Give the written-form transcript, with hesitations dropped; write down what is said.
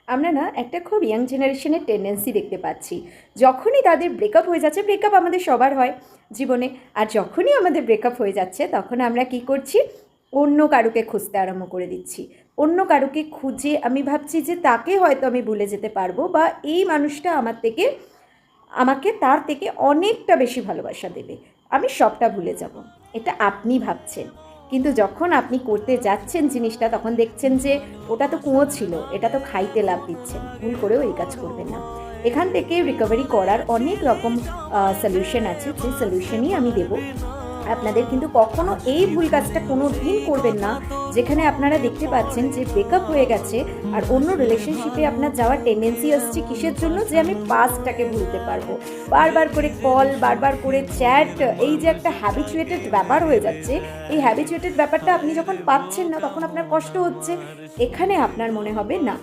আমরা না একটা খুব ইয়াং জেনারেশনের টেন্ডেন্সি দেখতে পাচ্ছি। যখনই তাদের ব্রেকআপ হয়ে যাচ্ছে, ব্রেকআপ আমাদের সবার হয় জীবনে, আর যখনই আমাদের ব্রেকআপ হয়ে যাচ্ছে তখন আমরা কি করছি, অন্য কারুকে খুঁজতে আরম্ভ করে দিচ্ছি। অন্য কারুকে খুঁজে আমি ভাবছি যে তাকে হয়তো আমি ভুলে যেতে পারবো, বা এই মানুষটা আমাকে তার থেকে অনেকটা বেশি ভালোবাসা দেবে, আমি সবটা ভুলে যাব। এটা আপনি ভাবছেন, কিন্তু যখন আপনি করতে যাচ্ছেন জিনিসটা তখন দেখছেন যে ওটা তো কুঁয়ো ছিল, এটা তো খাইতে লাভ দিচ্ছেন। ভুল করেও এই কাজ করবেন না। এখান থেকে রিকভারি করার অনেক রকম সলিউশন আছে, যে সলিউশনই আমি দেবো আপনাদের। কিন্তু কখনো এই ভুল কাজটা কোনো দিন করবেন না যেখানে আপনারা দেখতে পাচ্ছেন যে ব্রেকআপ হয়ে গেছে আর অন্য রিলেশনশিপে আপনার যাওয়ার টেন্ডেন্সি আসছে। কিসের জন্য? যে আমি পাস্টটাকে ভুলতে পারবো। বারবার করে কল, বারবার করে চ্যাট, এই যে একটা হ্যাবিচুয়েটেড ব্যাপার হয়ে যাচ্ছে, এই হ্যাবিচুয়েটেড ব্যাপারটা আপনি যখন পাচ্ছেন না তখন আপনার কষ্ট হচ্ছে। এখানে আপনার মনে হবে না,